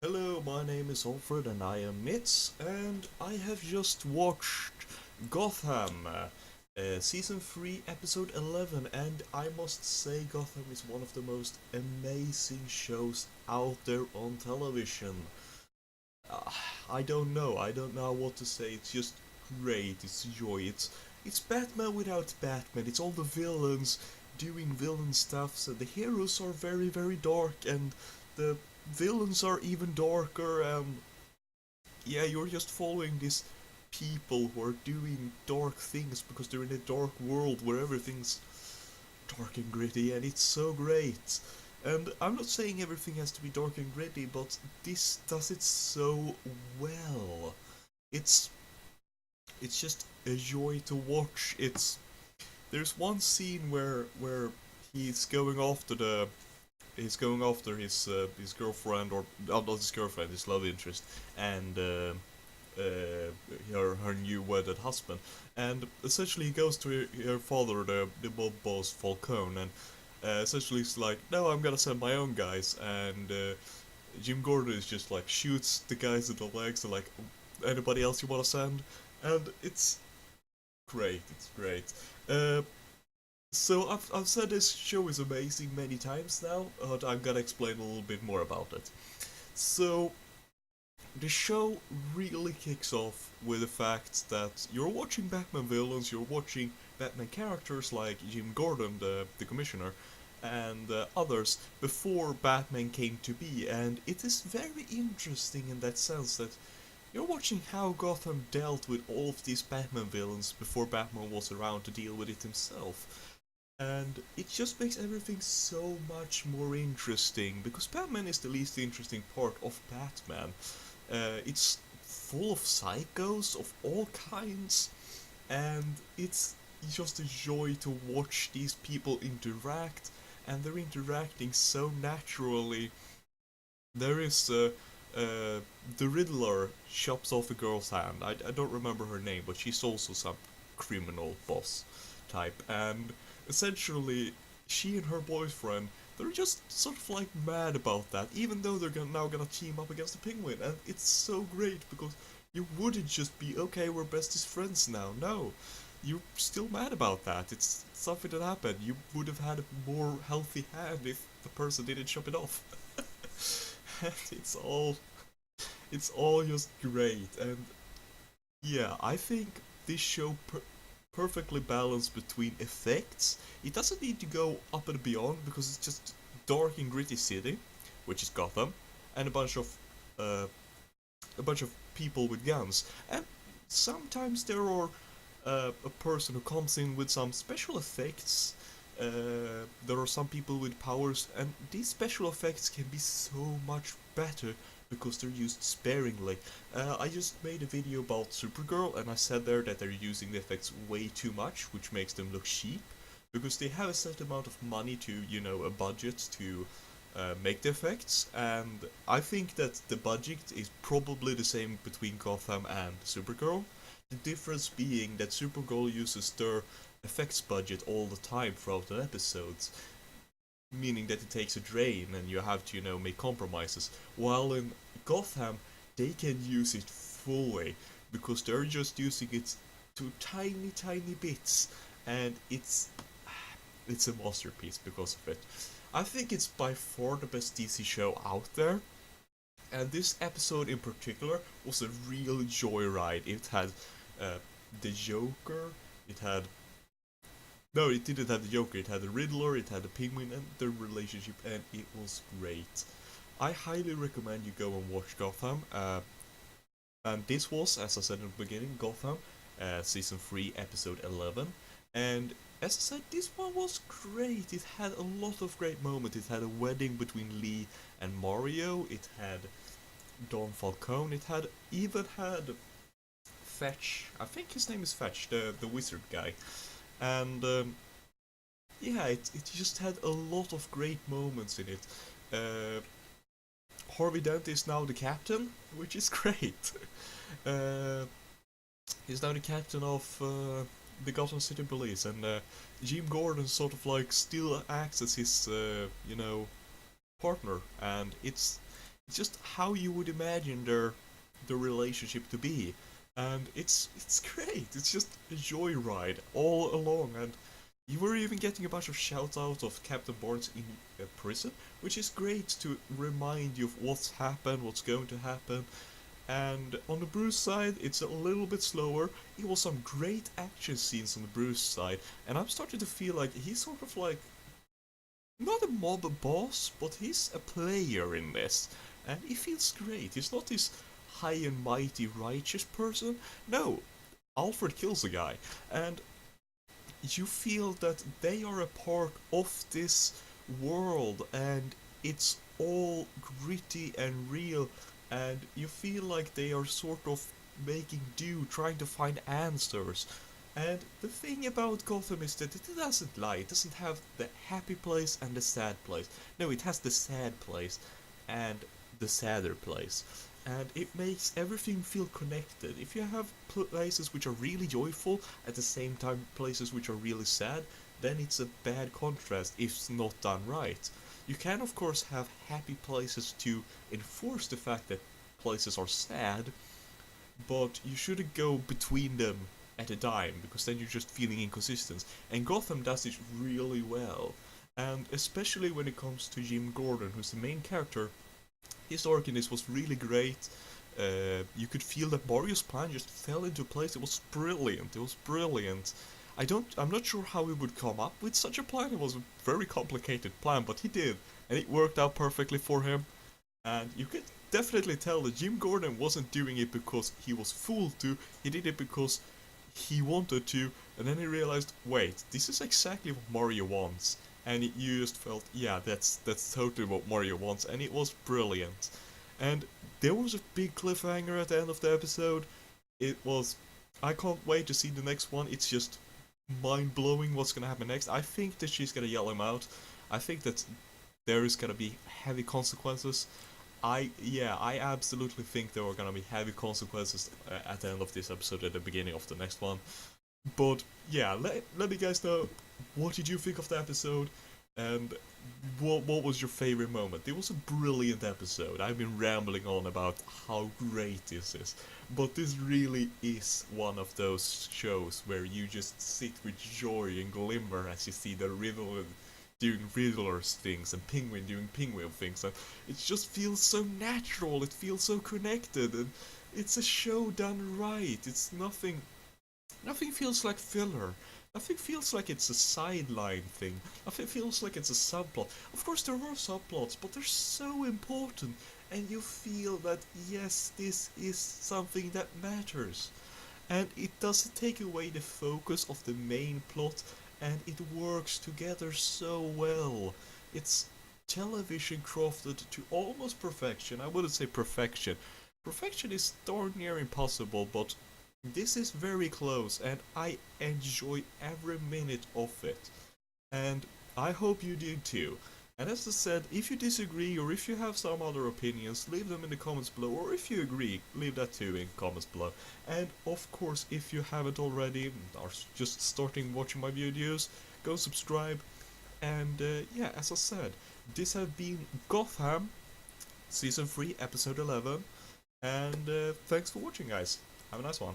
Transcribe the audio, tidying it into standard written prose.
Hello, my name is Alfred and I am Mitz, and I have just watched Gotham, Season 3, Episode 11, and I must say Gotham is one of the most amazing shows out there on television. Uh, I don't know what to say, it's just great, it's joy, it's Batman without Batman, it's all the villains doing villain stuff, so the heroes are very, very dark, and the villains are even darker. Yeah, you're just following these people who are doing dark things because they're in a dark world where everything's dark and gritty, and it's so great. And I'm not saying everything has to be dark and gritty, but this does it so well. It's it's just a joy to watch. There's one scene where he's going after the he's going after his girlfriend, or not his girlfriend, his love interest, and her new wedded husband. And essentially, he goes to her father, the mob boss Falcone, and essentially he's like, "No, I'm gonna send my own guys." And Jim Gordon is just like shoots the guys in the legs and like, "Anybody else you wanna send?" And it's great. It's great. Uh, so I've said this show is amazing many times now, but I'm gonna explain a little bit more about it. So the show really kicks off with the fact that you're watching Batman villains, you're watching Batman characters like Jim Gordon, the commissioner, and others before Batman came to be, and it is very interesting in that sense that you're watching how Gotham dealt with all of these Batman villains before Batman was around to deal with it himself. And it just makes everything so much more interesting because Batman is the least interesting part of Batman. It's full of psychos of all kinds, and it's just a joy to watch these people interact, and they're interacting so naturally. There is the Riddler chops off a girl's hand. I don't remember her name, but she's also some criminal boss type, and essentially she and her boyfriend, they're just sort of like mad about that, even though they're now gonna team up against the Penguin, and it's so great because you wouldn't just be okay, we're bestest friends now. No, you're still mad about that. It's something that happened. You would have had a more healthy hand if the person didn't chop it off. And it's all just great. And yeah, I think this show perfectly balanced between effects. It doesn't need to go up and beyond because it's just dark and gritty city, which is Gotham, and uh, a bunch of people with guns. And sometimes there are a person who comes in with some special effects. There are some people with powers, and these special effects can be so much better because they're used sparingly. I just made a video about Supergirl, and I said there that they're using the effects way too much, which makes them look cheap, because they have a set amount of money to, a budget to make the effects, and I think that the budget is probably the same between Gotham and Supergirl. The difference being that Supergirl uses their effects budget all the time throughout the episodes, meaning that it takes a drain and you have to, make compromises. While in Gotham, they can use it fully because they're just using it to tiny, tiny bits, and it's a masterpiece because of it. I think it's by far the best DC show out there, and this episode in particular was a real joyride. It had uh, the Joker, it had no, it didn't have the Joker. It had the Riddler, it had the Penguin, and their relationship, and it was great. I highly recommend you go and watch Gotham. And this was, as I said in the beginning, Gotham, season 3, episode 11. And as I said, this one was great. It had a lot of great moments. It had a wedding between Lee and Mario. It had Don Falcone. It had even had Fetch. I think his name is Fetch, the wizard guy. And yeah, it just had a lot of great moments in it. Uh, Harvey Dent is now the captain, which is great. uh, he's now the captain of the Gotham City Police, and Jim Gordon sort of like still acts as his, partner, and it's just how you would imagine the relationship to be. And it's great. It's just a joyride all along, and you were even getting a bunch of shout outs of Captain Barnes in prison, which is great to remind you of what's happened, what's going to happen. And on the Bruce side, it's a little bit slower. It was some great action scenes on the Bruce side, and I'm starting to feel like he's sort of like not a mob boss, but he's a player in this, and he feels great. He's not this high and mighty righteous person. No, Alfred kills a guy, and you feel that they are a part of this world, and it's all gritty and real, and you feel like they are sort of making do, trying to find answers. And the thing about Gotham is that it doesn't lie. It doesn't have the happy place and the sad place. No, it has the sad place and the sadder place. And it makes everything feel connected. If you have places which are really joyful, at the same time places which are really sad, then it's a bad contrast if it's not done right. You can of course have happy places to enforce the fact that places are sad, but you shouldn't go between them at a time, because then you're just feeling inconsistent. And Gotham does it really well. And especially when it comes to Jim Gordon, who's the main character, his arc in this was really great. You could feel that Mario's plan just fell into place. It was brilliant. It was brilliant. I'm not sure how he would come up with such a plan. It was a very complicated plan, but he did, and it worked out perfectly for him. And you could definitely tell that Jim Gordon wasn't doing it because he was fooled to. He did it because he wanted to, and then he realized, wait, this is exactly what Mario wants. And you just felt, yeah, that's totally what Mario wants, and it was brilliant. And there was a big cliffhanger at the end of the episode. It was, I can't wait to see the next one. It's just mind blowing what's gonna happen next. I think that she's gonna yell him out. I think that there is gonna be heavy consequences. I absolutely think there are gonna be heavy consequences at the end of this episode, at the beginning of the next one. But yeah, let me guys know, what did you think of the episode, and what was your favorite moment? It was a brilliant episode. I've been rambling on about how great this is, but this really is one of those shows where you just sit with joy and glimmer as you see the Riddler doing Riddler's things and Penguin doing Penguin things, and it just feels so natural. It feels so connected, and it's a show done right. It's nothing feels like filler. Nothing feels like it's a sideline thing. Nothing feels like it's a subplot. Of course, there are subplots, but they're so important, and you feel that, yes, this is something that matters. And it doesn't take away the focus of the main plot, and it works together so well. It's television crafted to almost perfection. I wouldn't say perfection. Perfection is darn near impossible, but this is very close, and I enjoy every minute of it. And I hope you did too. And as I said, if you disagree or if you have some other opinions, leave them in the comments below, or if you agree, leave that too in comments below. And of course, if you haven't already, or just starting watching my videos, go subscribe. And yeah, as I said, this has been Gotham, Season 3, Episode 11. And thanks for watching, guys. Have a nice one.